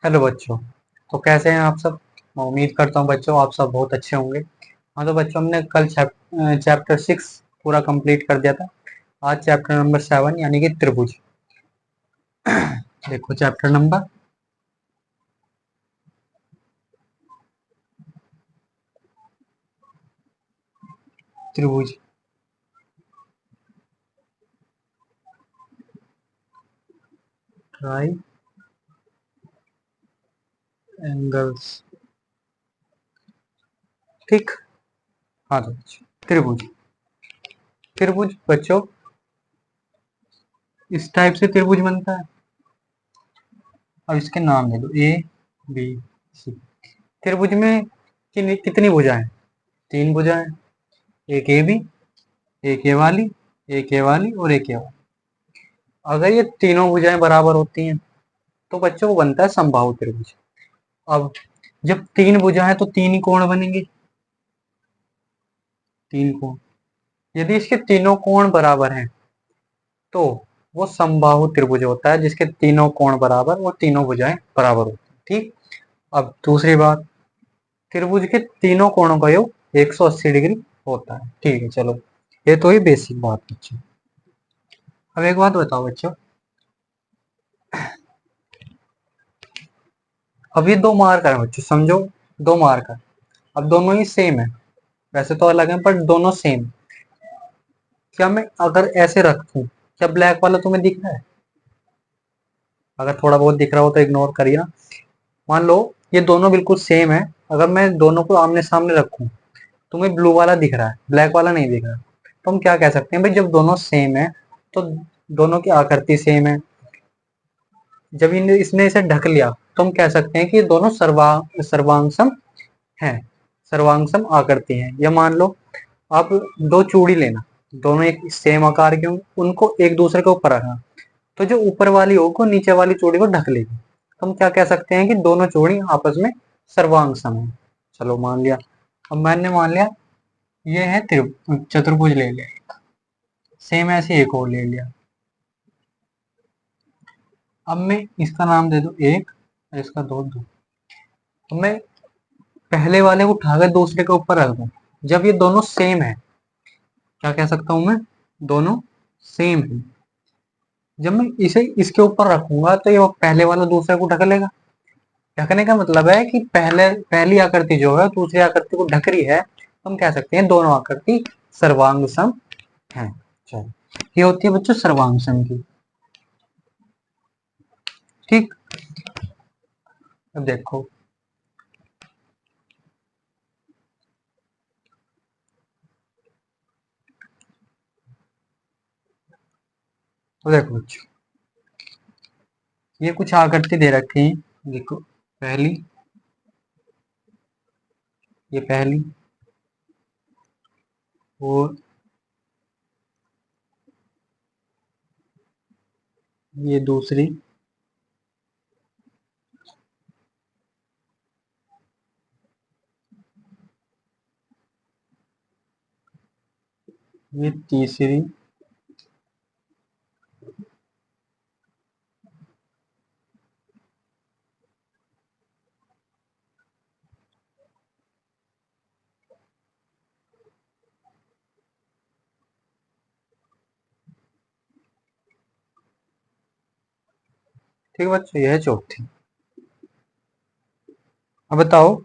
Hello बच्चों। तो कैसे हैं आप सब। मैं उम्मीद करता हूँ बच्चों आप सब बहुत अच्छे होंगे। हाँ तो बच्चों हमने कल चैप्टर 6 पूरा कंप्लीट कर दिया था। आज चैप्टर नंबर 7 यानी कि त्रिभुज। देखो चैप्टर नंबर त्रिभुज। Try angles. ठीक। हाँ तो बच्चों त्रिभुज। त्रिभुज बच्चों इस टाइप से त्रिभुज बनता है। अब इसके नाम दे दो ए बी सी। त्रिभुज में कितनी भुजाएं? 3 भुजाएं। एक ए बी, एक ए वाली, एक ए वाली और एक ए वाली। अगर ये तीनों भुजाएं बराबर होती हैं तो बच्चों को बनता है समबाहु त्रिभुज। अब जब 3 भुजा है तो 3 ही कोण बनेंगे। 3 कोण। यदि इसके तीनों कोण बराबर हैं तो वो समबाहु त्रिभुज होता है, जिसके तीनों कोण बराबर और तीनों भुजाएं बराबर होती हैं। ठीक। अब दूसरी बात, त्रिभुज के तीनों कोणों का योग 180 डिग्री होता है। ठीक है चलो, ये तो ही बेसिक बात बच्चों। अब एक बात बताओ बच्चों, अब ये 2 मार्कर है बच्चों, समझो। 2 मार्कर, अब दोनों ही सेम है। वैसे तो अलग है पर दोनों सेम। क्या मैं अगर ऐसे रख दूं, क्या ब्लैक वाला तुम्हें दिख रहा है? अगर थोड़ा बहुत दिख रहा हो तो इग्नोर करिए ना। मान लो ये दोनों बिल्कुल सेम है। अगर मैं दोनों को आमने सामने रखूं, तुम्हें ब्लू वाला दिख रहा है, ब्लैक वाला नहीं दिख रहा। तो हम क्या कह सकते हैं भाई, जब दोनों सेम है तो दोनों की आकृति सेम है। जब इसने इसे ढक लिया तो हम कह सकते हैं कि ये दोनों सर्वांग है। सर्वांग आकृति है। या मान लो आप 2 चूड़ी लेना, दोनों एक सेम आकार के होंगे, उनको एक दूसरे के ऊपर रखना, तो जो ऊपर वाली होगी नीचे वाली चूड़ी को ढक लेगी। तो हम क्या कह सकते हैं कि दोनों चूड़ी आपस में सर्वांग सम है। चलो मान लिया। अब मैंने मान लिया ये है चतुर्भुज ले लिया। सेम ऐसे एक और ले लिया। अब मैं इसका नाम दे दूं 1 और इसका 2 2। तो मैं पहले वाले को उठाकर दूसरे के ऊपर रख दूं, जब ये दोनों सेम है, क्या कह सकता हूं मैं, दोनों सेम है। जब मैं इसे इसके ऊपर रखूंगा तो ये पहले वाला दूसरे को ढक लेगा। ढकने का मतलब है कि पहली आकृति जो है दूसरी आकृति को ढक रही है, तो हम कह सकते हैं दोनों आकृति सर्वांग सम है। चलो, ये होती है बच्चों सर्वांग सम की। ठीक। अब देखो, अब देखो बच्चों, ये कुछ आकृति दे रखी है। देखो पहली, ये पहली और ये दूसरी, ये तीसरी, ठीक है बच्चों, यह है चौथी। अब बताओ,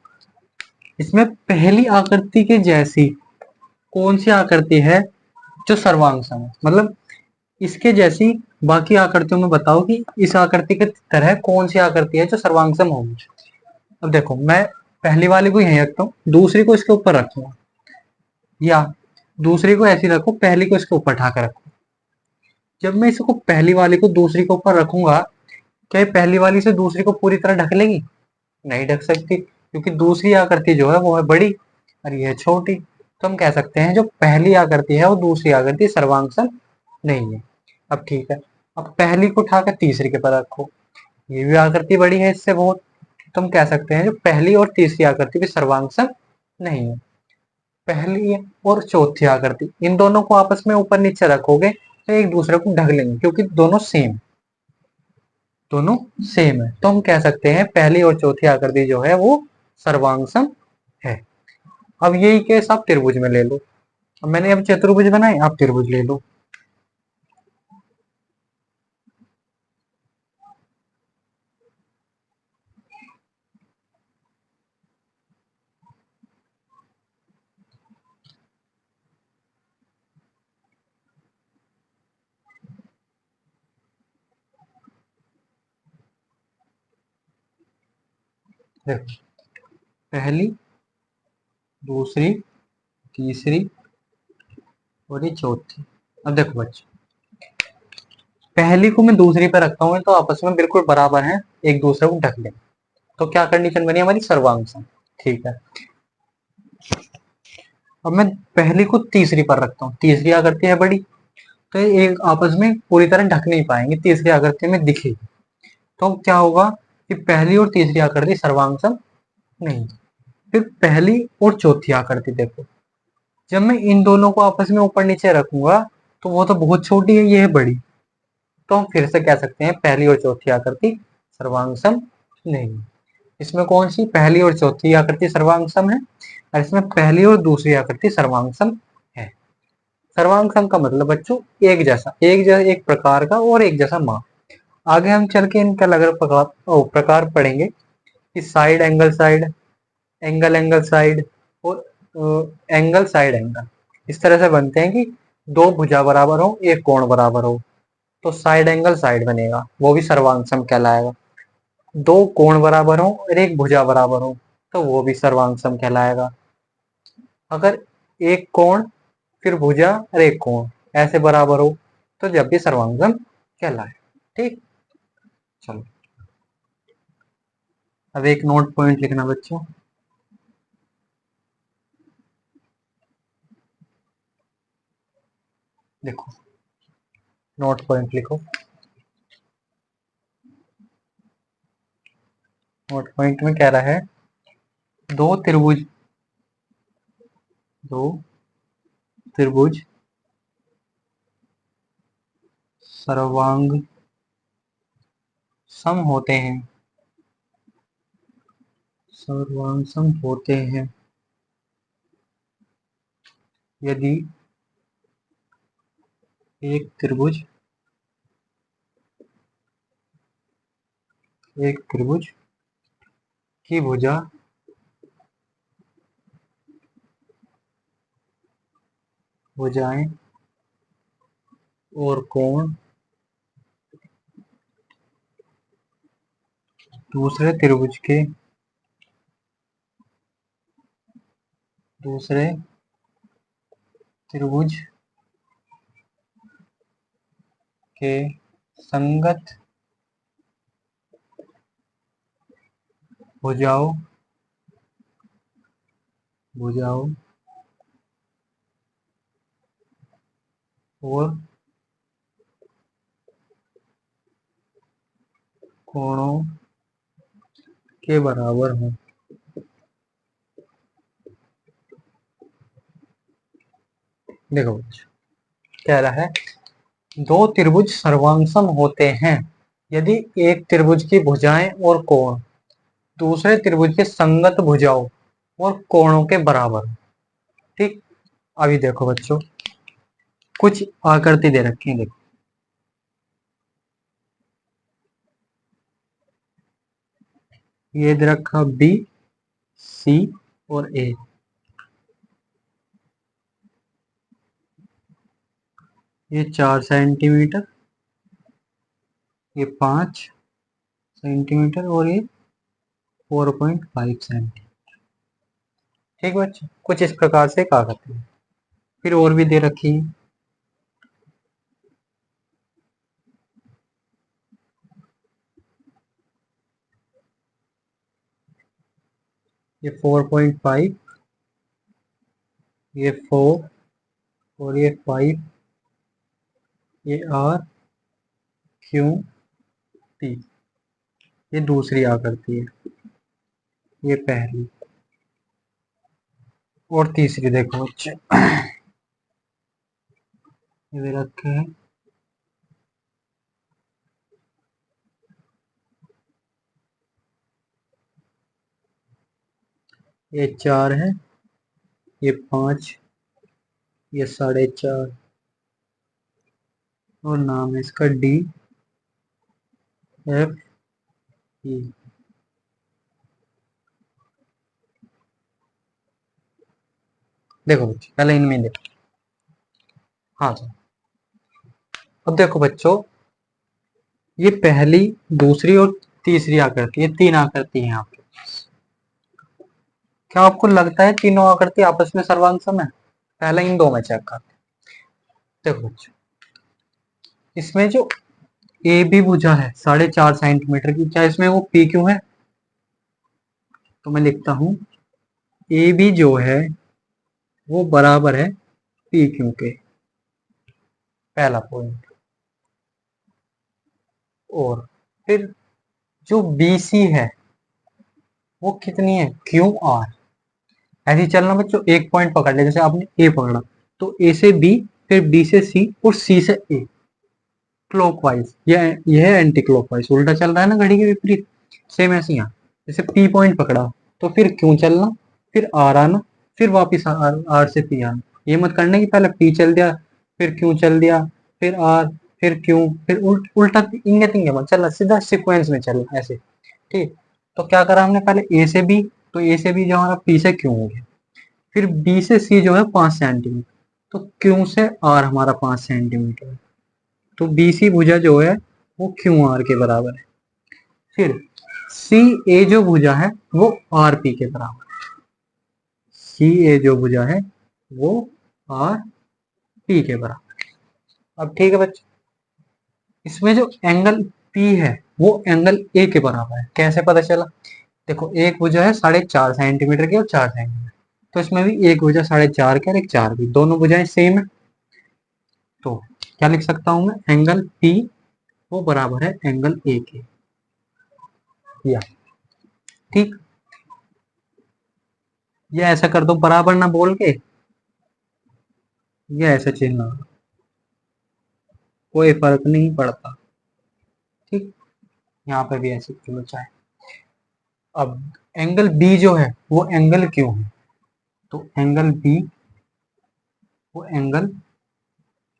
इसमें पहली आकृति के जैसी कौन सी आकृति है जो सर्वांग सम है? मतलब इसके जैसी बाकी आकृतियों में बताओ कि इस आकृति के तरह कौन सी आकृति है जो सर्वांग सम होगी। अब देखो, मैं पहली वाली को यहीं रखता हूँ, दूसरी को इसके ऊपर रखूंगा, या दूसरी को ऐसी रखो, पहली को इसके ऊपर उठा कर रखो। जब मैं इसको पहली वाली को दूसरी के ऊपर रखूंगा, क्या ये पहली वाली से दूसरी को पूरी तरह ढक लेगी? नहीं ढक सकती, क्योंकि दूसरी आकृति जो है वो है बड़ी और ये है छोटी। तो हम कह सकते हैं जो पहली आकृति है वो दूसरी आकृति सर्वांग सम नहीं है। अब ठीक है, अब पहली को उठाकर तीसरी के पर रखो, ये भी आकृति बड़ी है इससे बहुत। तो हम कह सकते हैं जो पहली और तीसरी आकृति भी सर्वांग सम नहीं है। पहली और चौथी आकृति, इन दोनों को आपस में ऊपर नीचे रखोगे तो एक दूसरे को ढक लेंगे, क्योंकि दोनों सेम। दोनों सेम है, तो हम कह सकते हैं पहली और चौथी आकृति जो है वो सर्वांग है। अब यही केस आप त्रिभुज में ले लो। अब मैंने अब चतुर्भुज बनाए, आप त्रिभुज ले लो। देखो, पहली, दूसरी, तीसरी और ये चौथी। अब देखो बच्चों, पहली को मैं दूसरी पे रखता हूँ तो आपस में बिल्कुल बराबर हैं, एक दूसरे को ढक लें। तो क्या कंडीशन बनी हमारी? सर्वांग सम। ठीक है। अब मैं पहली को तीसरी पर रखता हूँ, तीसरी आकृति है बड़ी, तो ये एक आपस में पूरी तरह ढक नहीं पाएंगे, तीसरी आकृति में दिखेगी। तो क्या होगा कि पहली और तीसरी आकृति सर्वांग सम नहीं। फिर पहली और चौथी आकृति देखो, जब मैं इन दोनों को आपस में ऊपर नीचे रखूंगा तो वो तो बहुत छोटी है, ये है बड़ी। तो हम फिर से कह सकते हैं पहली और चौथी आकृति सर्वांग सम नहीं। इसमें कौन सी पहली और चौथी आकृति सर्वांग सम है, और इसमें पहली और दूसरी आकृति सर्वांग सम है। सर्वांग सम का मतलब बच्चों एक जैसा, एक प्रकार का और एक जैसा माप। आगे हम चल के इनका अलग अलग प्रकार पढ़ेंगे कि side angle side, angle angle side और एंगल साइड एंगल। इस तरह से बनते हैं कि दो भुजा बराबर हो, एक कोण बराबर हो, तो साइड एंगल साइड बनेगा, वो भी सर्वांग सम कहलाएगा। दो कोण बराबर हो और एक भुजा बराबर हो, तो वो भी सर्वांग सम कहलाएगा। अगर एक कोण फिर भुजा और एक कोण ऐसे बराबर हो तो जब भी सर्वांग सम कहलाए। ठीक, चलो अब एक नोट पॉइंट लिखना बच्चों। देखो, नोट पॉइंट लिखो। नोट पॉइंट में कह रहा है दो त्रिभुज, दो त्रिभुज सर्वांग सम होते हैं, सर्वांग सम होते हैं यदि एक त्रिभुज की भुजाएं और कोण दूसरे त्रिभुज के दूसरे त्रिभुज के संगत भुजाओं भुजाओं और कोणों के बराबर हों। देखो कह रहा है दो त्रिभुज सर्वांगसम होते हैं यदि एक त्रिभुज की भुजाएं और कोण दूसरे त्रिभुज के संगत भुजाओं और कोणों के बराबर हो। ठीक, अभी देखो बच्चों, कुछ आकृति दे रखी है। देखो, ये दे रखा बी, सी और ए। ये 4 सेंटीमीटर, ये 5 सेंटीमीटर और ये 4.5 सेंटीमीटर। ठीक बच्चों, कुछ इस प्रकार से एक आकृति है। फिर और भी दे रखी है। ये 4.5, ये 4 और ये 5, ये आर, क्यू, टी। ये दूसरी आकृति है, ये पहली। और तीसरी देखो बच्चे, ये दे रखे हैं ये 4 है, ये 5, ये 4.5 और नाम है इसका DFE। देखो बच्चों, पहले इनमें देखो। हाँ तो अब देखो बच्चों, ये पहली, दूसरी और तीसरी आकृति, ये 3 आकृति हैं आपके पास। क्या आपको लगता है तीनों आकृति आपस में सर्वांग सम है? पहले इन दो में चेक करते हैं। देखो बच्चों, इसमें जो ए बी भुजा है 4.5 सेंटीमीटर की, क्या इसमें वो पी क्यू है? तो मैं लिखता हूं ए बी जो है वो बराबर है पी क्यू के, पहला पॉइंट। और फिर जो बी सी है वो कितनी है? Q R. ऐसे ही चलना बच्चों, एक पॉइंट पकड़ ले, जैसे आपने ए पकड़ा तो ए से बी, फिर बी से सी और सी से ए, क्लॉकवाइज। यह है एंटी क्लॉकवाइज, उल्टा चल रहा है ना घड़ी के विपरीत। सेम ऐसे यहाँ, जैसे पी पॉइंट पकड़ा तो फिर क्यों चलना, फिर आर आना, फिर वापिस आर से पी आना। ये मत करने की पहले पी चल दिया, फिर क्यों चल दिया, फिर आर, फिर क्यों, फिर उल्टा इंगे तिंगे मत चलना, सीधा सिक्वेंस में चलना ऐसे। ठीक, तो क्या करा हमने, पहले ए से बी, तो ए से बी जो हमारा पी से क्यों हो गया, फिर बी से सी जो है 5 सेंटीमीटर, तो क्यों से आर हमारा 5 सेंटीमीटर, तो बी सी भुजा जो है वो क्यू आर के बराबर है। फिर सी ए जो भुजा है वो आर पी के बराबर है। सी ए जो भुजा है वो आर पी के बराबर है। अब ठीक है बच्चों, इसमें जो एंगल पी है वो एंगल ए के बराबर है। कैसे पता चला? देखो, एक भुजा है 4.5 सेंटीमीटर की और 4 सेंटीमीटर, तो इसमें भी एक भुजा 4.5 की और एक 4 की, दोनों भुजाएं सेम है। तो क्या लिख सकता हूं मैं, एंगल पी वो बराबर है एंगल ए के। या ठीक, ये ऐसा कर दो बराबर ना बोल के, ये ऐसा चिन्ह, कोई फर्क नहीं पड़ता। ठीक, यहाँ पे भी ऐसे क्यों चाहे। अब एंगल बी जो है वो एंगल क्यों है, तो एंगल बी वो एंगल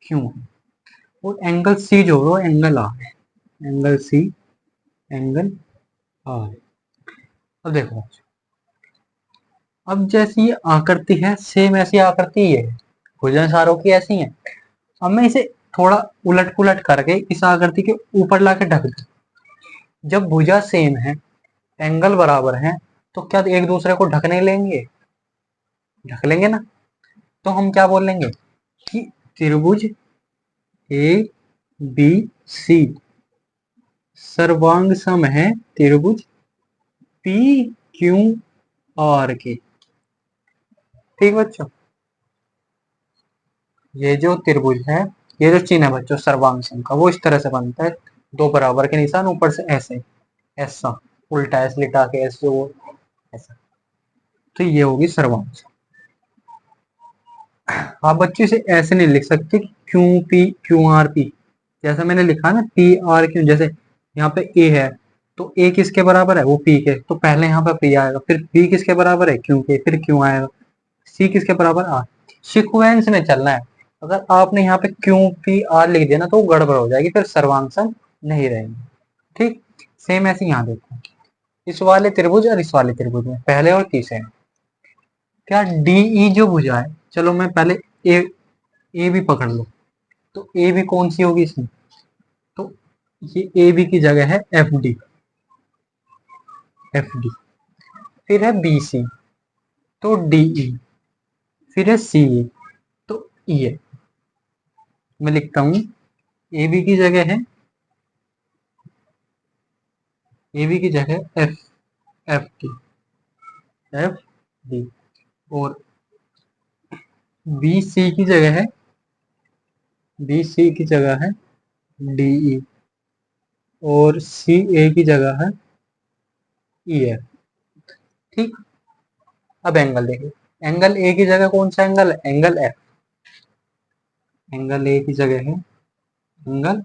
क्यों है, और एंगल सी जो है वो एंगल आर है। Angle C angle R. अब देखो, अब जैसी ये आकृति है सेम ऐसी आकृति ये है, भुजा सारों की ऐसी है। अब मैं इसे थोड़ा उलट पुलट करके इस आकृति के ऊपर लाके ढक दूं। जब भुजा सेम है, एंगल बराबर है, तो क्या एक दूसरे को ढकने लेंगे? ढक लेंगे ना। तो हम क्या बोल लेंगे कि त्रिभुज ए बी सी सर्वांग सम है त्रिभुज पी क्यू आर के। ठीक बच्चों, ये जो त्रिभुज है, ये जो चिन्ह है बच्चों सर्वांग सम का, वो इस तरह से बनता है, दो बराबर के निशान ऊपर से ऐसे, ऐसा उल्टा ऐसे लिटा के ऐसे, वो ऐसा। तो ये होगी सर्वांग सम। आप बच्चे इसे ऐसे नहीं लिख सकते Q P Q R P, जैसा मैंने लिखा ना पी आर क्यू, जैसे यहाँ पे ए है तो ए किसके बराबर है, वो पी के, तो पहले यहाँ पे पी आएगा, फिर पी किसके बराबर है, क्यू के, फिर क्यू आएगा, सी किसके बराबर, आर। सीक्वेंस में चलना है। अगर आपने यहाँ पे क्यू पी आर लिख दिया ना तो वो गड़बड़ हो जाएगी, फिर सर्वांग सम नहीं रहेगी। ठीक, सेम ऐसे यहाँ देखो, इस वाले त्रिभुज और इस वाले त्रिभुज में, पहले और तीसरे में, क्या डीई जो भुजा है, चलो मैं पहले ए ए भी पकड़ लो, तो ए बी कौन सी होगी इसमें, तो ये ए बी की जगह है एफ डी, एफ डी। फिर है बी सी, तो डी ई। फिर है सी ए, तो ई ए। मैं लिखता हूं ए बी की जगह है, ए बी की जगह F, F D, F D. और बी सी की जगह है, बी सी की जगह है डी ई, और सी ए की जगह है ई एफ। ठीक, अब एंगल देखिए, एंगल ए की जगह कौन सा एंगल है, एंगल एफ। एंगल ए की जगह है एंगल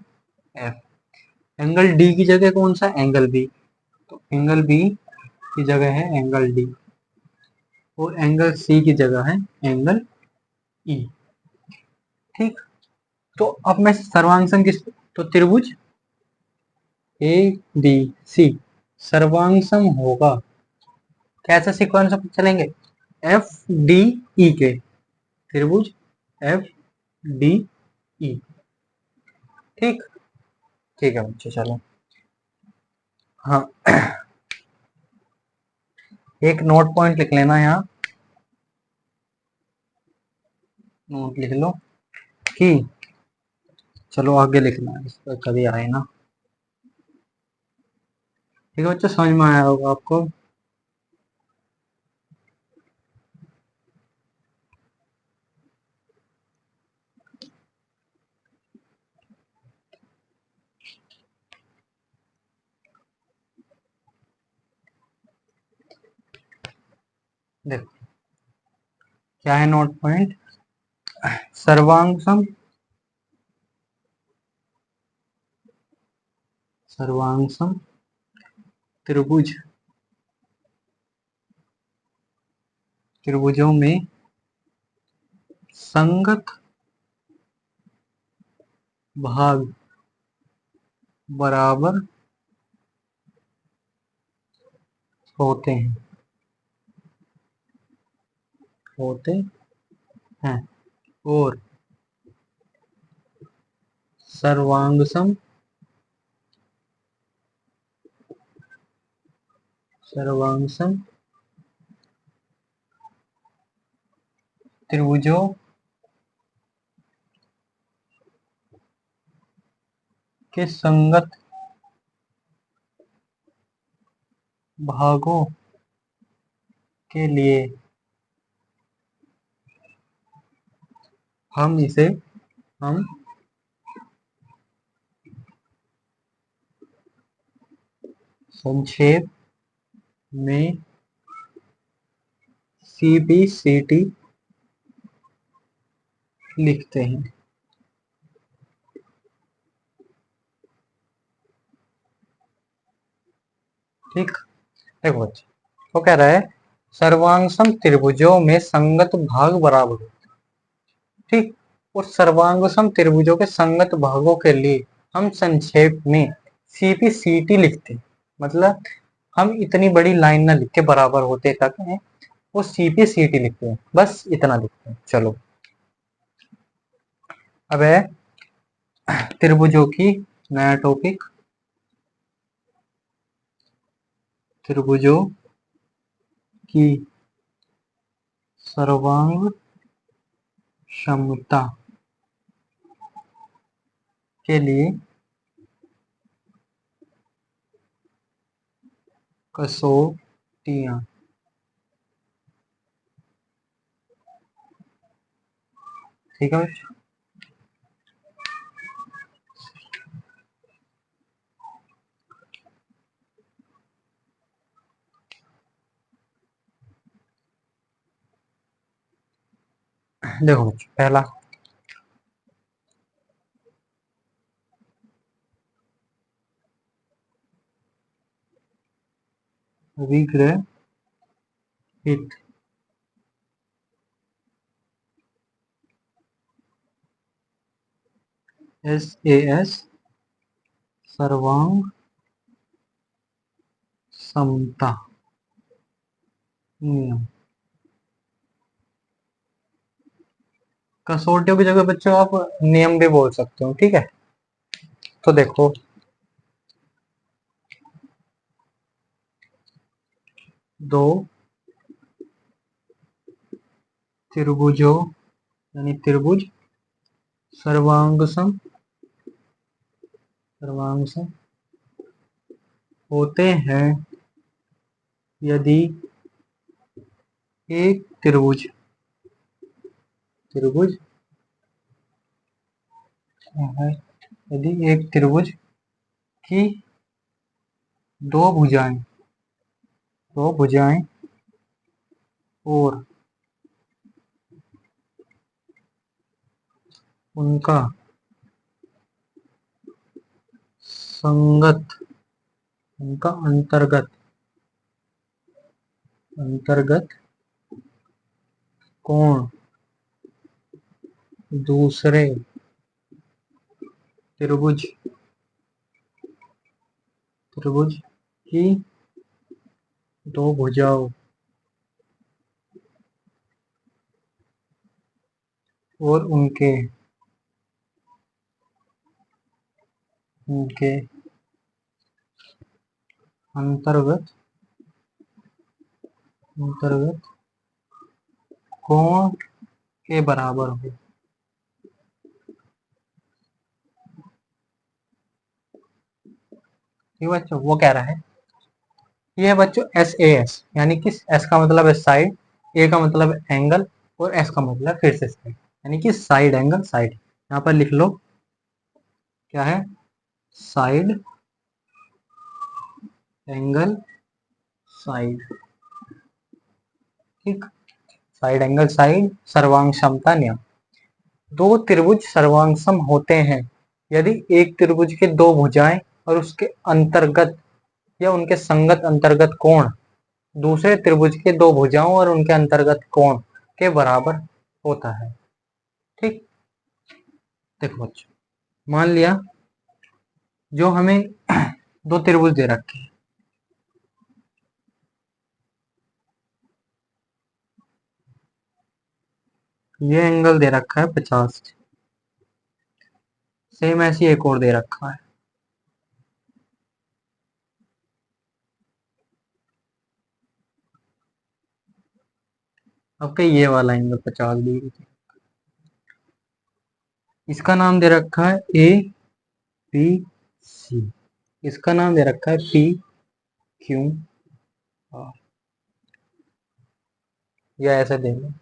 एफ। एंगल डी की जगह कौन सा, एंगल बी, तो एंगल बी की जगह है एंगल डी। वो एंगल सी की जगह है एंगल ई। ठीक, तो अब मैं सर्वांग किस, तो त्रिभुज ए बी सी सर्वांग होगा, कैसा सीक्वेंस पर चलेंगे, एफ डी ई के, त्रिभुज एफ डी ई। ठीक, ठीक है बच्चे चलो। हाँ, एक नोट पॉइंट लिख लेना यहाँ, नोट लिख लो कि, चलो आगे लिखना है, इस पर कभी आए ना। ठीक है बच्चे, समझ में आया होगा आपको। देखो क्या है नोट पॉइंट, सर्वांग सर्वांग त्रिभुज, त्रिभुजों में संगत भाग बराबर होते हैं, होते हैं, और सर्वांगसम, सर्वांगसम त्रिभुजों के संगत भागों के लिए हम इसे, हम संक्षेप में CPCT लिखते हैं। ठीक, देखो बच्चे, वो कह रहा है सर्वांगसम त्रिभुजों में संगत भाग बराबर हो। ठीक, और सर्वांगसम त्रिभुजों के संगत भागों के लिए हम संक्षेप में CPCT लिखते हैं। मतलब हम इतनी बड़ी लाइन ना लिख के बराबर होते तक है, वो CPCT लिखते हैं, बस इतना लिखते हैं। चलो अब है त्रिभुजों की, नया टॉपिक, त्रिभुजों की सर्वांग क्षमता के लिए कसौटियां। ठीक है, देखो बच्चों, पहला विग्रह हित, SAS सर्वांग समता नियम। कसौटियों की जगह बच्चों आप नियम भी बोल सकते हो। ठीक है, तो देखो दो त्रिभुजों यानी त्रिभुज सर्वांगसम, सर्वांगसम होते हैं यदि एक त्रिभुज, त्रिभुज है, यदि एक त्रिभुज की दो भुजाएं, दो भुजाएं और उनका संगत, उनका अंतर्गत, अंतर्गत कोण दूसरे त्रिभुज की दो भुजाओं और उनके उनके अंतर्गत कोण के बराबर हो। ठीक बच्चों, वो कह रहा है, ये है बच्चों SAS, यानी कि S का मतलब है साइड, A का मतलब है एंगल, और S का मतलब फिर से साइड, यानी कि साइड एंगल साइड। यहाँ पर लिख लो क्या है, साइड एंगल साइड। ठीक, साइड एंगल साइड, सर्वांग समता नियम। दो त्रिभुज सर्वांगसम होते हैं यदि एक त्रिभुज के दो भुजाएं और उसके अंतर्गत या उनके संगत अंतर्गत कोण दूसरे त्रिभुज के दो भुजाओं और उनके अंतर्गत कोण के बराबर होता है। ठीक, देखो बच्चों, मान लिया जो हमें दो त्रिभुज दे रखे हैं, ये एंगल दे रखा है 50, सेम ऐसी एक और दे रखा है, अब के ये वाला एंगल 50 डिग्री, इसका नाम दे रखा है ABC, इसका नाम दे रखा है PQR, या ऐसे देंगे,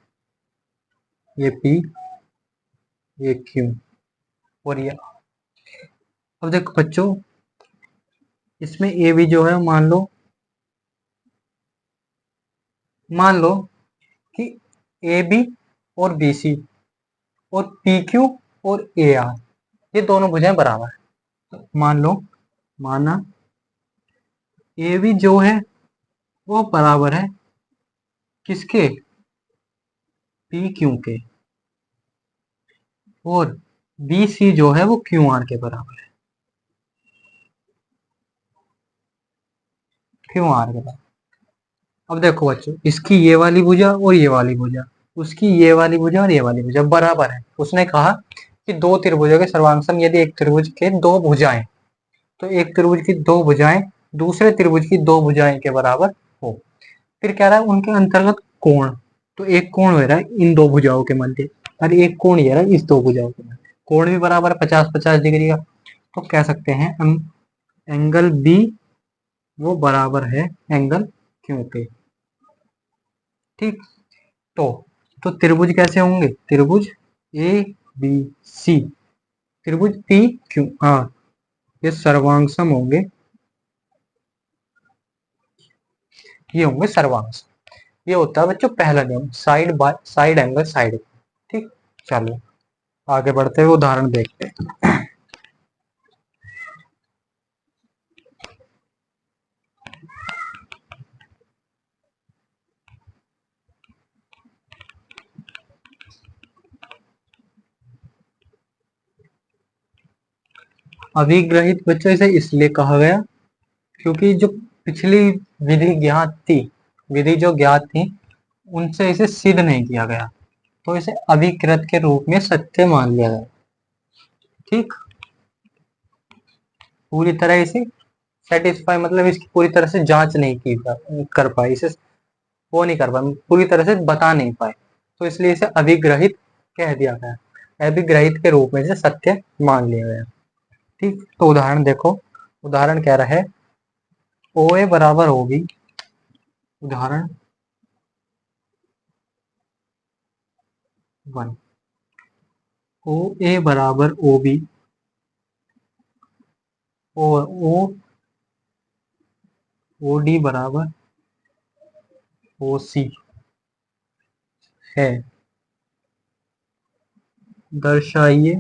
ये P ये Q और ये। अब देखो बच्चों, इसमें AB जो है मान लो कि AB और BC और PQ और AR ये दोनों भुजाएं बराबर है। तो मान लो, माना AB जो है वो बराबर है किसके, PQ के, और BC जो है वो QR के बराबर है, QR के बराबर। अब देखो बच्चों, इसकी ये वाली भुजा और ये वाली भुजा, उसकी ये वाली भुजा और ये वाली भुजा बराबर है। उसने कहा कि दो त्रिभुजों के सर्वांगसम यदि एक त्रिभुज के दो भुजाएं, तो एक त्रिभुज की दो भुजाएं दूसरे त्रिभुज की दो भुजाएं के बराबर हो। फिर कह रहा है उनके अंतर्गत कोण, तो एक कोण हो रहा है इन दो भुजाओं के मध्य और एक कोण ये रहा है इस दो भुजाओं के मध्य, कोण भी बराबर 50-50 डिग्री का। तो कह सकते हैं एंगल बी वो बराबर है एंगल क्यू के। ठीक, तो त्रिभुज कैसे होंगे, त्रिभुज ABC, त्रिभुज PQR ये सर्वांगसम होंगे, ये होंगे सर्वांगसम। ये होता है बच्चों पहला नियम, side by side angle side. ठीक, चलो आगे बढ़ते हुए उदाहरण देखते हैं। अभिग्रहित बच्चों इसे इसलिए कहा गया क्योंकि जो पिछली विधि ज्ञात थी, विधि जो ज्ञात थी उनसे इसे सिद्ध नहीं किया गया, तो इसे अभिकृत के रूप में सत्य मान लिया गया। ठीक, पूरी तरह इसे सेटिस्फाई मतलब इसकी पूरी तरह से जांच नहीं की कर पाई, इसे वो नहीं कर पाए, पूरी तरह से बता नहीं पाए, तो इसलिए इसे अभिग्रहित कह दिया गया, अभिग्रहित के रूप में इसे सत्य मान लिया गया। ठीक, तो उदाहरण देखो, उदाहरण कह रहा है OA बराबर होगी, उदाहरण 1, OA बराबर OB और OD बराबर OC है, दर्शाइए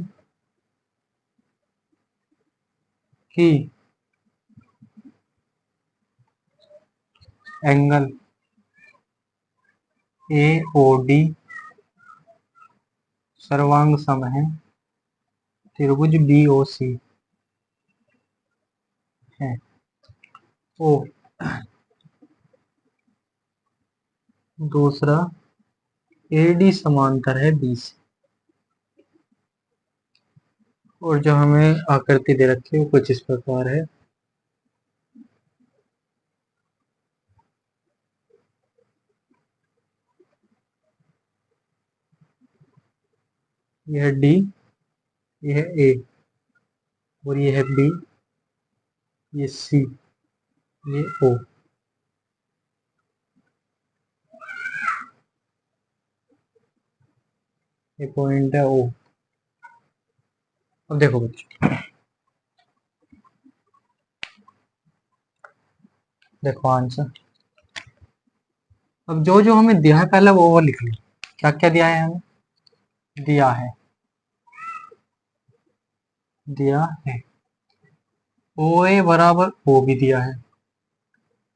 कि एंगल AOD सर्वांग सम है त्रिभुज बी ओ सी है। ओ दूसरा एडी समांतर है बी से। और जो हमें आकृति दे रखी है वो कुछ इस प्रकार है। यह डी, यह ए, और ये है बी, ये सी, ये ओ। ये पॉइंट है ओ। अब देखो बच्चों, देखो आंसर। अब जो जो हमें दिया है पहले वो लिख लो। क्या क्या दिया है हमें? दिया है, दिया है ओ ए बराबर ओ भी दिया है,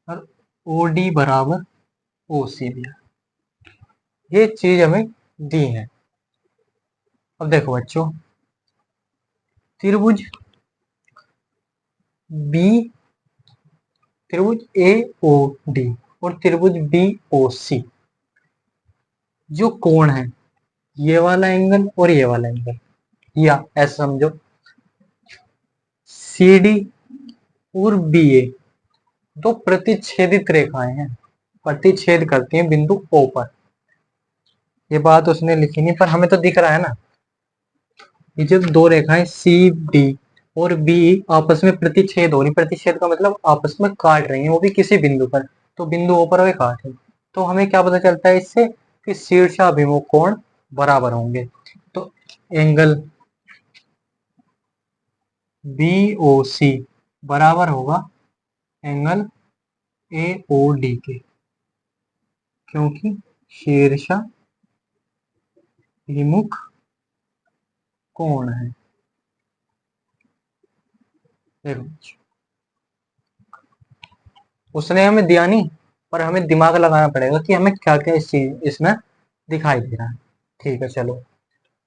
और ओ डी बराबर ओ सी भी है। ये चीज हमें दी है। अब देखो बच्चों, त्रिभुज बी, त्रिभुज ए ओ डी और त्रिभुज बी ओ सी, जो कोण है ये वाला एंगल और ये वाला एंगल, या ऐसा समझो सी डी और बी ए दो प्रतिच्छेदित रेखाएं हैं, प्रतिच्छेद करती हैं बिंदु ओ पर। ये बात उसने लिखी नहीं पर हमें तो दिख रहा है ना। ये जो दो रेखाएं सी डी और बी आपस में प्रतिच्छेद हो रही, प्रतिच्छेद का मतलब आपस में काट रही हैं, वो भी किसी बिंदु पर। तो बिंदु ओ पर वे काट रही। तो हमें क्या पता चलता है इससे कि शीर्षाभिमुख कोण बराबर होंगे। तो एंगल बी ओ सी बराबर होगा एंगल ए ओ डी के, क्योंकि शीर्षाभिमुख कोण है। देखो उसने हमें दिया नहीं, पर हमें दिमाग लगाना पड़ेगा कि हमें क्या क्या इस चीज इसमें दिखाई दे रहा है। ठीक है चलो।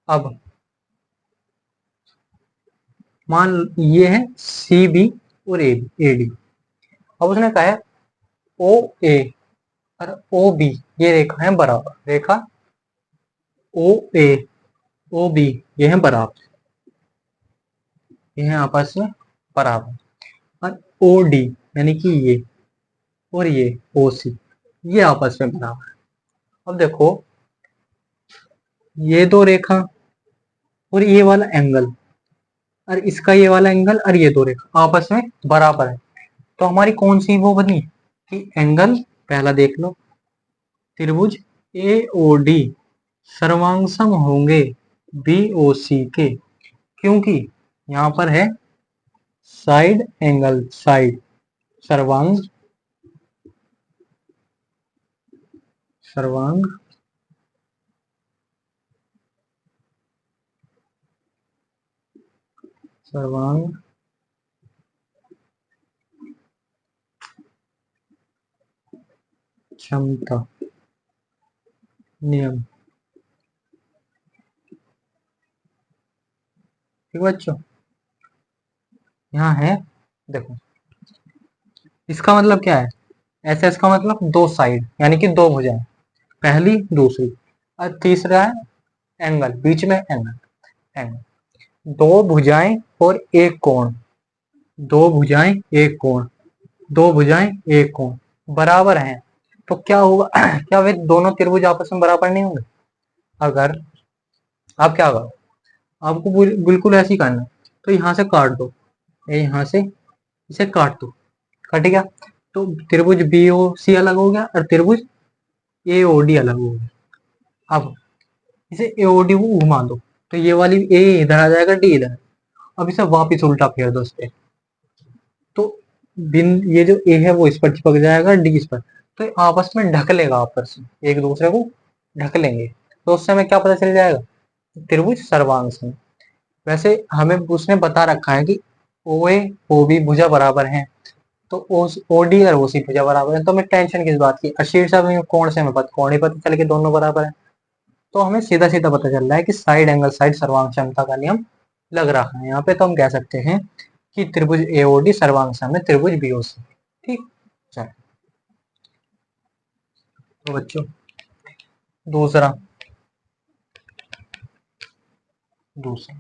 अब मान ये है सी बी और ए डी। अब उसने कहा है ओ ए और ओ बी ये रेखा है बराबर, रेखा ओ ए ओ बी ये है बराबर, ये है आपस में बराबर। और ओ डी यानी कि ये और ये ओ सी ये आपस में बराबर। अब देखो ये दो रेखा और ये वाला एंगल और इसका ये वाला एंगल और ये दो रेखा आपस में बराबर है। तो हमारी कौन सी वो बनी कि एंगल, पहला देख लो, त्रिभुज ए ओ डी सर्वांगसम होंगे बी ओ सी के, क्योंकि यहाँ पर है साइड एंगल, साइड सर्वांग, सर्वांग सर्वांग क्षमता नियम। ठीक बच्चों, यहाँ है देखो, इसका मतलब क्या है? एस एस का मतलब दो साइड यानी कि दो भुजाएं, पहली दूसरी, और तीसरा है एंगल, बीच में एंगल, एंगल दो भुजाएं और एक कोण, दो भुजाएं एक कोण, दो भुजाएं एक कोण बराबर हैं। तो क्या होगा क्या वे दोनों त्रिभुज आपस में बराबर नहीं होंगे? अगर आप क्या करो, आपको बिल्कुल ऐसे ही करना है। तो यहाँ से काट दो, ये यहाँ से इसे काट दो, कट गया। तो त्रिभुज बी ओ सी अलग हो गया और त्रिभुज ए ओ डी अलग हो गया। अब इसे ए ओ डी को घुमा दो, तो ये वाली ए इधर आ जाएगा, डी इधर। अब इसे वापिस उल्टा फेर दो इस पे, तो ये जो ए है वो इस पर चिपक जाएगा, डी इस पर। तो ये आपस में ढक लेगा, आपस में एक दूसरे को ढक लेंगे। तो उससे हमें क्या पता चल जाएगा? त्रिभुज सर्वांग समबाहु। वैसे हमें उसने बता रखा है कि ओ ए ओ बी भुजा बराबर हैं, तो ओ डी और ओ सी भुजा बराबर है। तो हमें टेंशन किस बात की? शीर्षाभिमुख कोण से हमें कोण ही पता चल के दोनों बराबर है। तो हमें सीधा सीधा पता चल रहा है कि साइड एंगल साइड सर्वांग क्षमता का नियम लग रहा है यहाँ पे। तो हम कह सकते हैं कि त्रिभुज एओडी सर्वांग सम है त्रिभुज बीओसी। ठीक, चलो तो बच्चों दूसरा दूसरा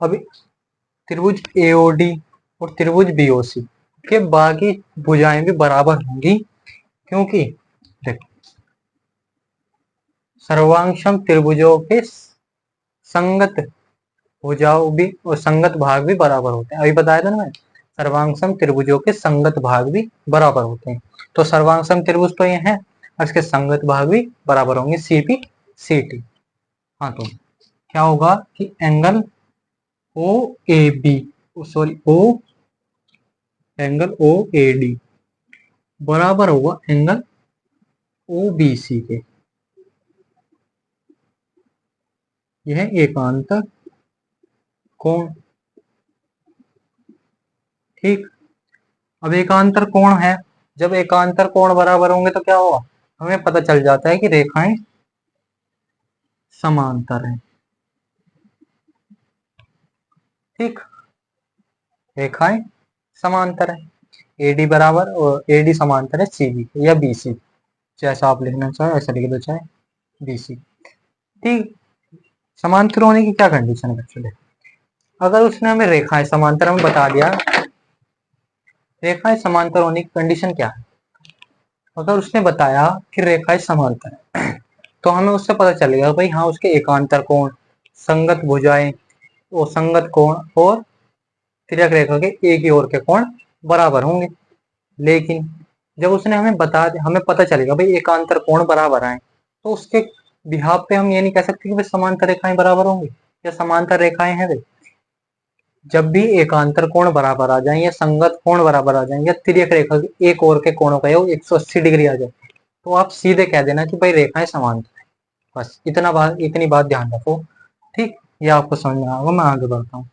अभी त्रिभुज एओडी और त्रिभुज बीओसी के बाकी भुजाएं भी बराबर होंगी, क्योंकि देखो सर्वांगसम त्रिभुजों के संगत भुजाओं भी और संगत भाग भी बराबर होते हैं। अभी बताया था ना मैं, सर्वांगसम त्रिभुजों के संगत भाग भी बराबर होते हैं। तो सर्वांगसम त्रिभुज तो ये है और इसके संगत भाग भी बराबर होंगे, सीपी सीटी। हाँ, तो क्या होगा कि angle O A B, sorry O angle O A D बराबर होगा एंगल ओ बी सी के। यह एकांतर कोण। ठीक, अब एकांतर कोण है, जब एकांतर कोण बराबर होंगे तो क्या होगा, हमें पता चल जाता है कि रेखाएं समांतर हैं। ठीक, रेखाएं समांतर है, एडी बराबर और एडी समांतर है सीबी या बीसी, जैसा आप लिखना चाहे ऐसा लिख दो, चाहे बीसी। ठीक, समांतर होने की क्या कंडीशन है बच्चों? अगर उसने हमें रेखाएं समांतर में बता दिया, रेखाएं समांतर होने की कंडीशन क्या है, अगर उसने बताया कि रेखाएं समांतर है तो हमें उससे पता चलेगा भाई हाँ उसके एकांतर कोण, संगत भुजाएं, वो संगत कोण और तिर्यक रेखा के एक ही ओर के कोण बराबर होंगे। लेकिन जब उसने हमें बता दिया, हमें पता चलेगा भाई एकांतर कोण बराबर आए, तो उसके बिहाफ पे हम ये नहीं कह सकते कि भाई समांतर रेखाएं बराबर होंगी या समांतर रेखाएं हैं वे। जब भी एकांतर कोण बराबर आ जाए या संगत कोण बराबर आ जाए या तिर्यक रेखा के एक ओर के कोणों का योग 180 डिग्री आ जाए, तो आप सीधे कह देना कि भाई रेखाएं समांतर है। बस इतनी बात ध्यान रखो। ठीक, ये आपको समझ में आएगा। मैं आगे बढ़ता हूँ।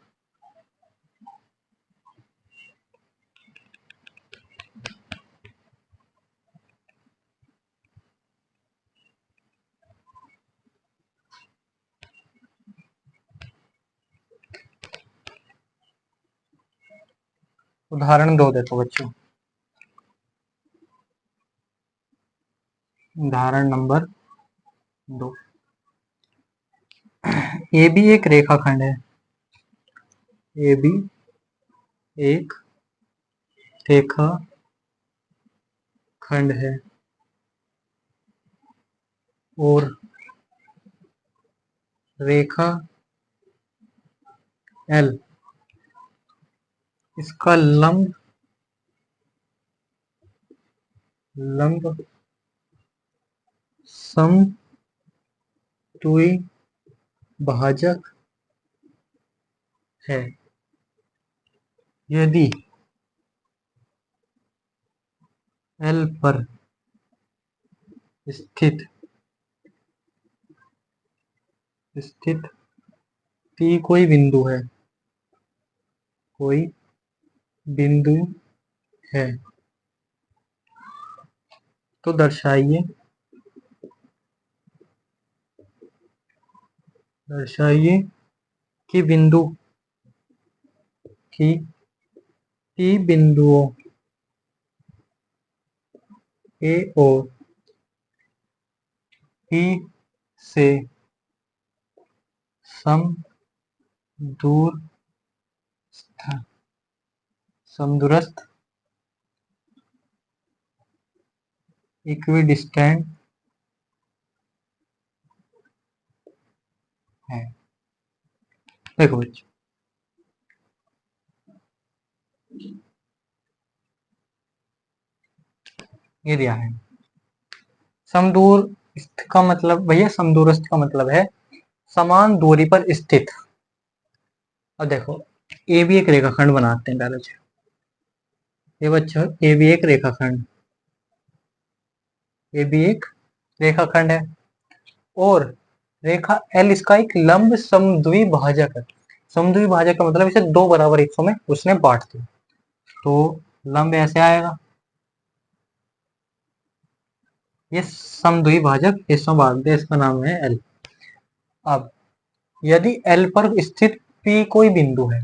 उदाहरण 2 देखो बच्चों, उदाहरण नंबर 2। ए बी एक रेखाखंड है, ए बी एक रेखा खंड है और रेखा एल इसका लंब लंब समद्विभाजक है। यदि एल पर स्थित स्थित पी कोई बिंदु है, कोई बिंदु है, तो दर्शाइए दर्शाइए कि बिंदु की पी बिंदुओं ए और पी से समदूर समदूरस्थ इक्विडिस्टेंट है। देखो बच्चों, ये दिया है समदूरस्थ का मतलब, भैया समदूरस्थ का मतलब है समान दूरी पर स्थित। अब देखो ए भी एक रेखाखंड बनाते हैं पहले से। ये बच्चों ए भी एक रेखाखंड, ए भी एक रेखाखंड है और रेखा एल इसका एक लंब समद्विभाजक है। समद्विभाजक का मतलब इसे दो बराबर हिस्सों में उसने बांट दिया, तो लंब ऐसे आएगा ये समद्विभाजक हिस्सों बांट दे, इसका नाम है एल। अब यदि एल पर स्थित पी कोई बिंदु है,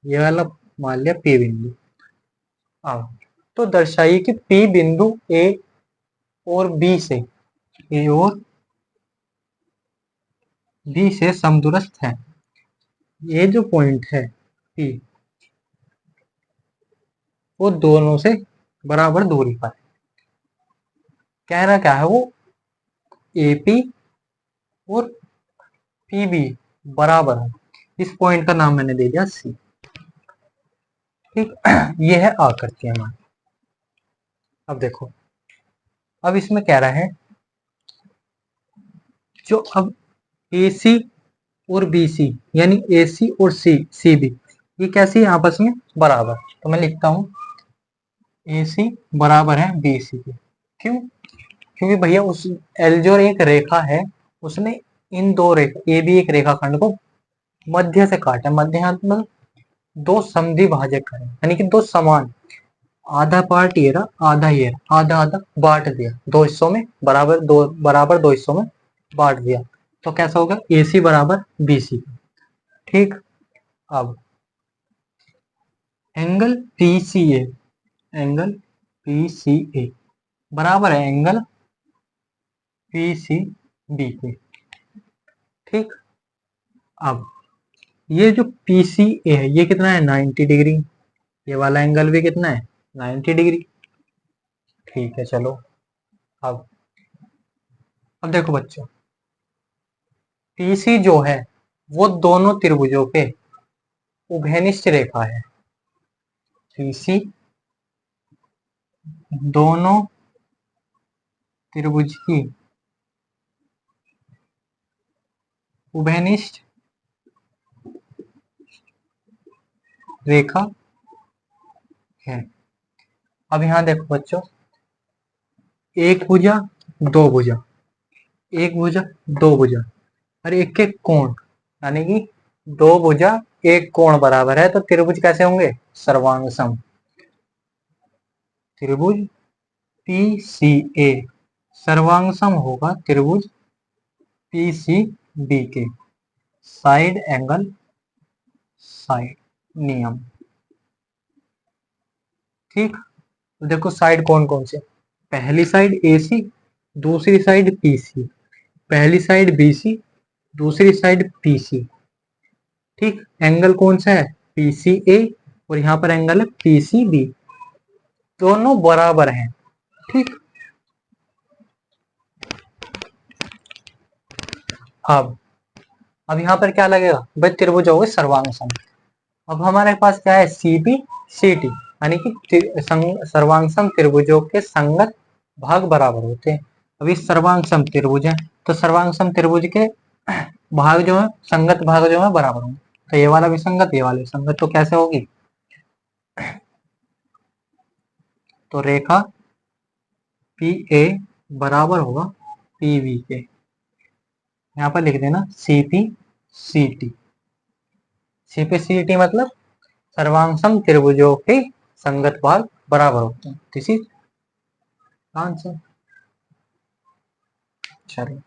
ये वाला मान लिया पी बिंदु। अब तो दर्शाइए कि पी बिंदु ए और बी से, ए और बी से समदूरस्थ है। ये जो पॉइंट है पी, वो दोनों से बराबर दूरी पर है। कह रहा क्या है वो, एपी और पीबी बराबर है। इस पॉइंट का नाम मैंने दे दिया सी। ठीक, ये है आकृति हमारी। अब देखो, अब इसमें कह रहा है जो अब AC और BC यानी AC और CB ये कैसी है आपस में बराबर। तो मैं लिखता हूं AC बराबर है BC के। क्यों? क्योंकि भैया उस एल जो एक रेखा है, उसने इन दो रेखा AB एक रेखाखंड को मध्य से काटा। मध्य मतलब दो समद्विभाजक करें, यानी कि दो समान, आधा पार्ट ये रहा, आधा ये रहा, आधा आधा बांट दिया, दो हिस्सों में बराबर दो हिस्सों में बांट दिया। तो कैसा होगा, AC बराबर BC। ठीक, अब एंगल PCA, एंगल PCA बराबर है एंगल PCB के। ठीक, अब ये जो PCA है ये कितना है, 90 डिग्री। ये वाला एंगल भी कितना है, 90 डिग्री। ठीक है, चलो अब देखो बच्चों, PC जो है वो दोनों त्रिभुजों के उभयनिष्ठ रेखा है। PC दोनों त्रिभुज की उभयनिष्ठ रेखा है। अब यहां देखो बच्चों, एक भुजा दो भुजा, एक भुजा दो भुजा और एक एक कोण, यानी कि दो भुजा एक कोण बराबर है। तो त्रिभुज कैसे होंगे, सर्वांग सम। त्रिभुज PCA सर्वांग सम होगा त्रिभुज PCB के। साइड एंगल साइड नियम। ठीक, तो देखो साइड कौन कौन से, पहली साइड AC, दूसरी साइड PC, पहली साइड BC, दूसरी साइड PC। ठीक, एंगल कौन सा है, PCA और यहाँ पर एंगल है PCB, दोनों बराबर हैं। ठीक, अब यहाँ पर क्या लगेगा भाई, त्रिभुज हो गए सर्वांग सम। अब हमारे पास क्या है, CB CT, यानी कि सर्वांग सम त्रिभुजों के संगत भाग बराबर होते हैं। अभी सर्वांग सम त्रिभुज है, तो सर्वांग सम त्रिभुज के भाग जो है, संगत भाग जो है बराबर होंगे। तो ये वाला भी संगत, ये वाला भी संगत, तो कैसे होगी, तो रेखा PA बराबर होगा PB के। यहाँ पर लिख देना CP CT। CP CT मतलब सर्वांग सम त्रिभुजों के संगत भाग बराबर होते हैं। This is answer. चलिए,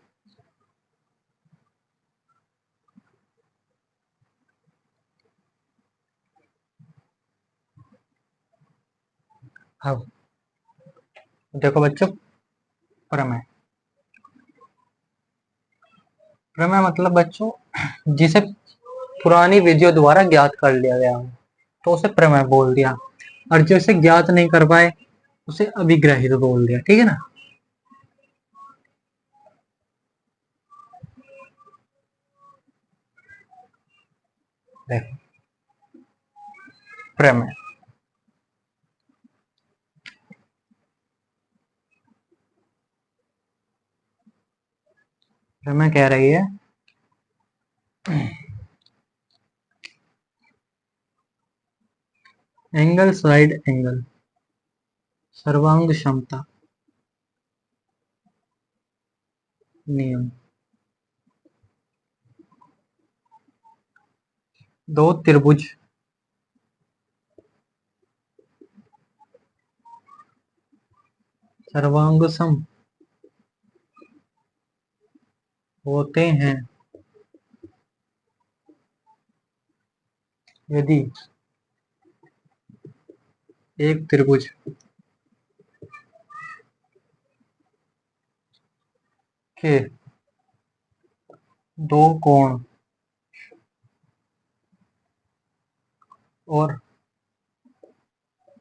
अब देखो बच्चों, प्रमेय। प्रमेय मतलब बच्चों जिसे पुरानी विधियों द्वारा ज्ञात कर लिया गया हो, तो उसे प्रमेय बोल दिया। और जो इसे ज्ञात नहीं कर पाए उसे अभिग्रहित बोल दिया। ठीक है ना। देखो, प्रमेय, प्रमेय कह रही है एंगल साइड एंगल सर्वांग क्षमता नियम। दो त्रिभुज सर्वांग सम होते हैं यदि एक त्रिभुज के दो कोण और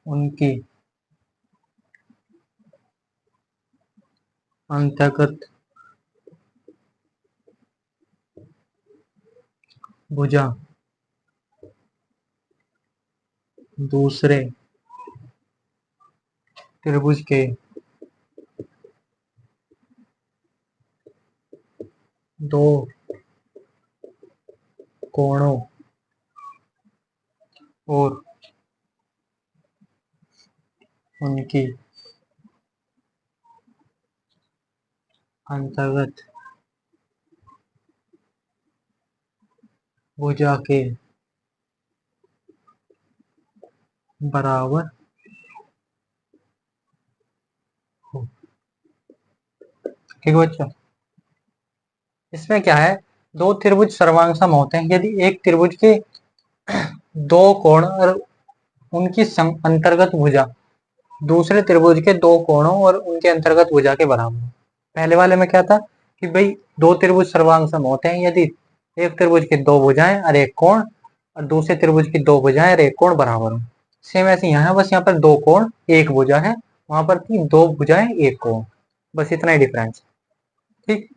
उनकी अंतर्गत भुजा दूसरे त्रिभुज के दो कोणों और उनकी अंतर्गत भुजा के बराबर हो। ठीक है बच्चों, इसमें क्या है, दो त्रिभुज सर्वांग सम होते हैं यदि एक त्रिभुज के दो कोण और उनकी अंतर्गत भुजा दूसरे त्रिभुज के दो कोणों और उनके अंतर्गत भुजा के बराबर हो। पहले वाले में क्या था कि भाई दो त्रिभुज सर्वांग सम होते हैं यदि एक त्रिभुज की दो भुजाएं और एक कोण और दूसरे त्रिभुज की दो भुजाएं और एक कोण बराबर हो। सेम ऐसे यहाँ है, बस यहाँ पर दो कोण एक भुजा है, वहां पर थी दो भुजाएं एक कोण, बस इतना ही डिफरेंस। ठीक,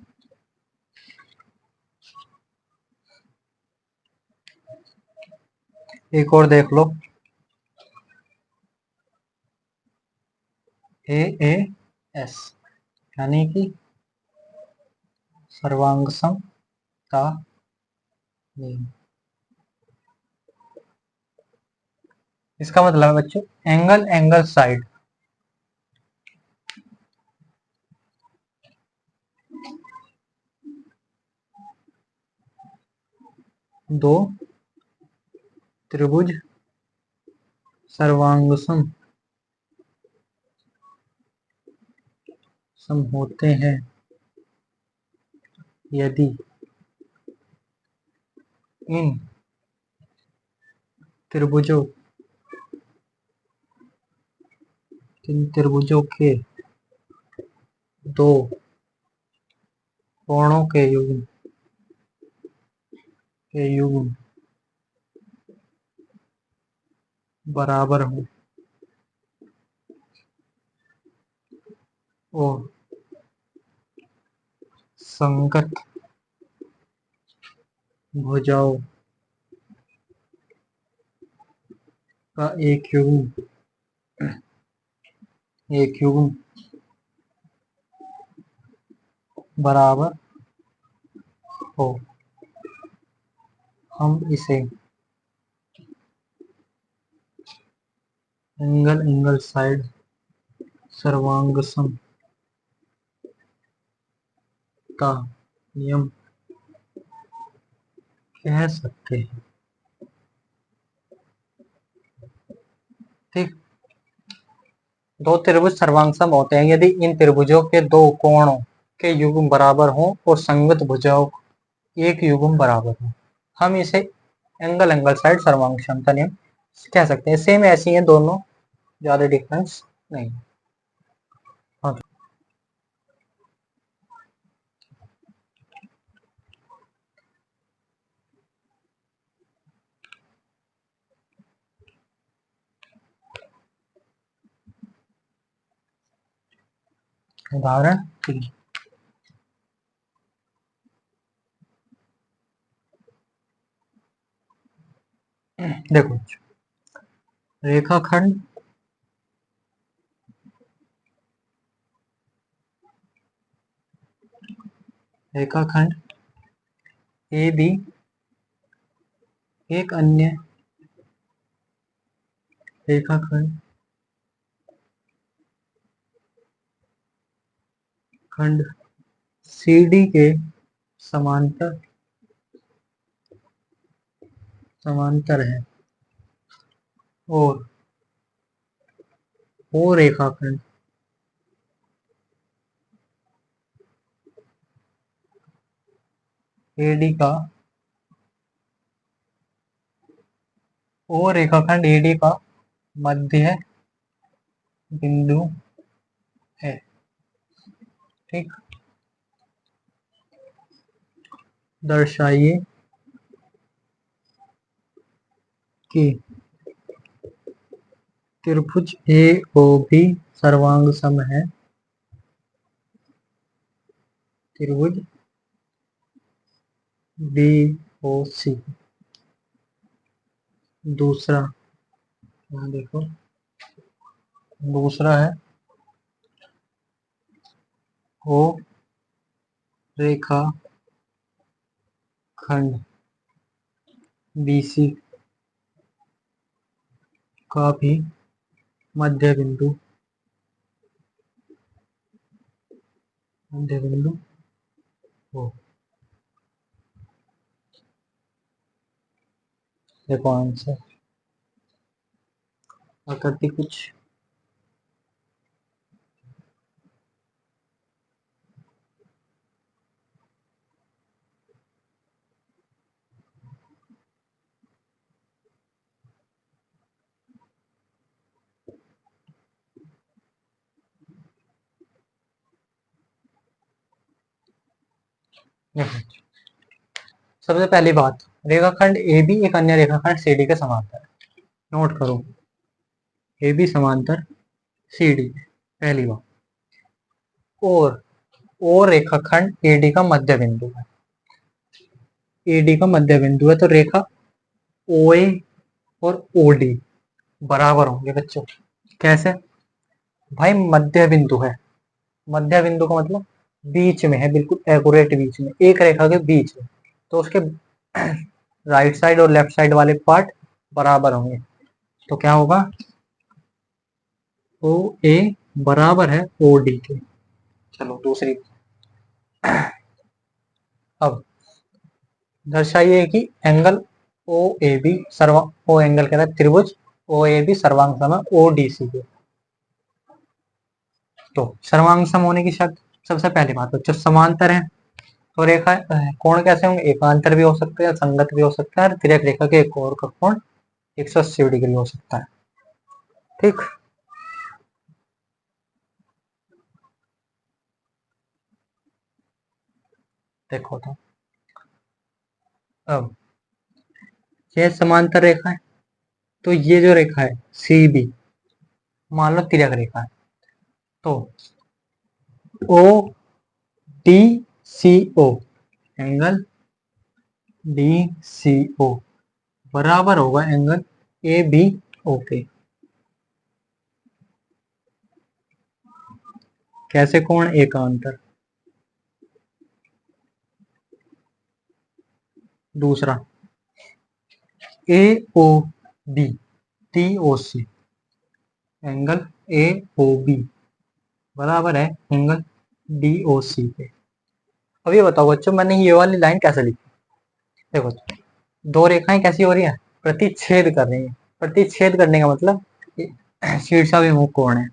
एक और देख लो, ए एस यानी कि सर्वांग सम का नियम। इसका मतलब है बच्चों, एंगल एंगल साइड दो त्रिभुज सर्वांगसम सम होते हैं यदि इन त्रिभुजों के दो कोणों के युग्म बराबर हो और संगत भुजाओं का एक युग्म बराबर हो, हम इसे एंगल एंगल साइड सर्वांगसम का नियम कह सकते हैं। ठीक, दो त्रिभुज सर्वांगसम होते हैं यदि इन त्रिभुजों के दो कोणों के युग्म बराबर हो और संगत भुजाओं एक युग्म बराबर हो, हम इसे एंगल एंगल साइड सर्वांगसम का नियम कह सकते हैं। सेम ऐसी हैं दोनों, ज्यादा डिफरेंस नहीं। हाँ, उदाहरण देखो, रेखाखंड रेखाखंड ए बी एक अन्य रेखाखंड खंड सी डी के समांतर समांतर है और वो रेखाखंड एडी का ओ रेखाखंड एडी का मध्य बिंदु है। ठीक, दर्शाइए कि त्रिभुज ए ओ बी सर्वांग सम है। त्रिभुज बी ओ सी। दूसरा, यहाँ देखो, दूसरा है ओ रेखा खंड बीसी का भी मध्य बिंदु हो। देखो आंसर आकृति कुछ देखो। सबसे पहली बात, रेखाखंड ए बी एक अन्य रेखाखंड सी डी के समांतर है। नोट करो, ए बी समांतर सी डी, पहली बात। और रेखाखंड ए डी का मध्य बिंदु है। ए डी का मध्य बिंदु है तो रेखा ओ ए और ओ डी बराबर होंगे बच्चों। कैसे भाई? मध्य बिंदु है। मध्य बिंदु का मतलब बीच में है, बिल्कुल एक्यूरेट बीच में, एक रेखा के बीच में, तो उसके राइट साइड और लेफ्ट साइड वाले पार्ट बराबर होंगे। तो क्या होगा? ओ ए बराबर है ओ डी के। चलो दूसरी, अब दर्शाइए कि angle O A B O angle कह रहा है त्रिभुज ओ ए बी सर्वांग सम है ओ डी सी के। तो सर्वांग सम होने की शर्त, सबसे पहली बात बच्चों समांतर है। तो रेखा कोण कैसे होंगे? एकांतर भी हो सकते हैं, संगत भी हो सकता है, और तिर्यक रेखा के एक और का कोण 180 डिग्री हो सकता है। ठीक, देखो तो अब ये समांतर रेखा है, तो ये जो रेखा है सी बी मान लो तिर्यक रेखा है, तो O D C O angle D C O बराबर होगा एंगल ए बी ओ के। कैसे कोण? एकांतर। दूसरा A O B T O C angle A O B बराबर है एंगल डी ओ सी के। अब ये बताओ बच्चों, मैंने ये वाली लाइन कैसे लिखी? देखो, दो रेखाएं कैसी हो रही है? प्रतिच्छेद कर रही है। प्रतिच्छेद करने का मतलब शीर्षाभिमुख कोण है।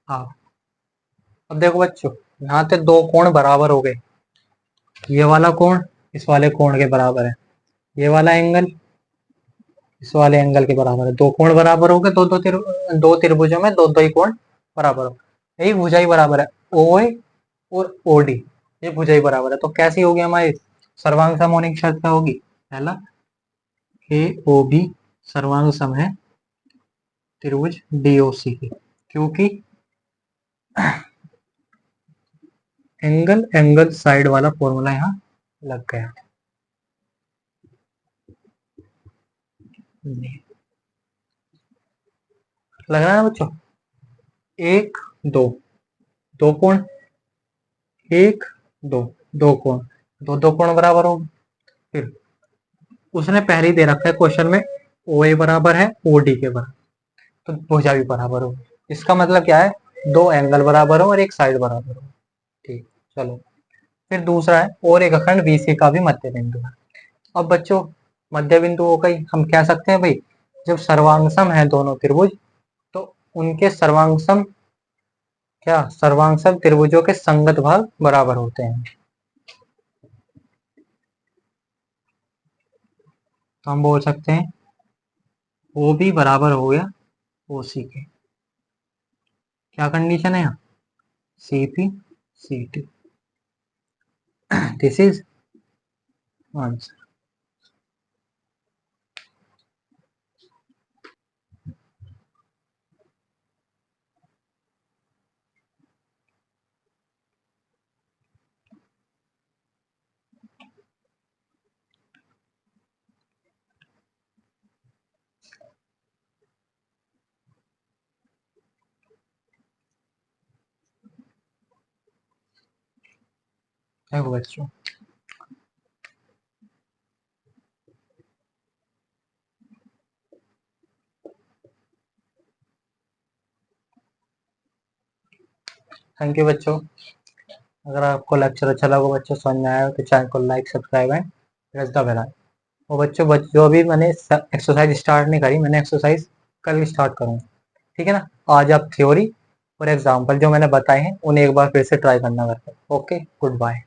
हाँ, अब देखो बच्चों, यहाँ पे दो कोण बराबर हो गए। ये वाला कोण इस वाले कोण के बराबर है, ये वाला एंगल इस वाले एंगल के बराबर है। दो कोण बराबर हो गए, दो त्रिभुजों में दो दो ही कोण बराबर हो। एक भुजाई बराबर है ओ ए और ओ डी, ये भुजाई बराबर है। तो कैसी होगी हमारी सर्वांग सम होने की शर्त? क्या होगी? पहला, ए ओ बी सर्वांग सम है त्रिभुज डी ओ सी की, क्योंकि एंगल साइड वाला फॉर्मूला यहाँ लग गया। लग रहा है ना बच्चों? एक दो, दो कोण, एक दो, दो कोण, दो कोण बराबर हो। फिर उसने पहले ही दे रखा है क्वेश्चन में ओ ए बराबर है ओ डी के बराबर, तो भुजा भी बराबर हो। इसका मतलब क्या है? दो एंगल बराबर हो और एक साइड बराबर हो। ठीक, चलो फिर दूसरा है और एक अखंड बीसी का भी मध्य बिंदु है। अब बच्चों, मध्य बिंदु हो गई, हम कह सकते हैं भाई जब सर्वांगसम है दोनों त्रिभुज तो उनके सर्वांगसम त्रिभुजों के संगत भाग बराबर होते हैं। तो हम बोल सकते हैं ओ बी बराबर हो गया ओ सी के। क्या कंडीशन है यहाँ? C P C T. This is answer. देखो बच्चों, थैंक यू बच्चों। अगर आपको लेक्चर अच्छा लगा बच्चों, समझ में आया हो, तो चैनल को like subscribe and press the bell icon. और बच्चों जो भी मैंने एक्सरसाइज स्टार्ट नहीं करी, मैंने एक्सरसाइज कल स्टार्ट करूँगा, ठीक है ना। आज आप थ्योरी और एग्जाम्पल जो मैंने बताए हैं उन्हें एक बार फिर से ट्राई करना करके। Okay, good bye.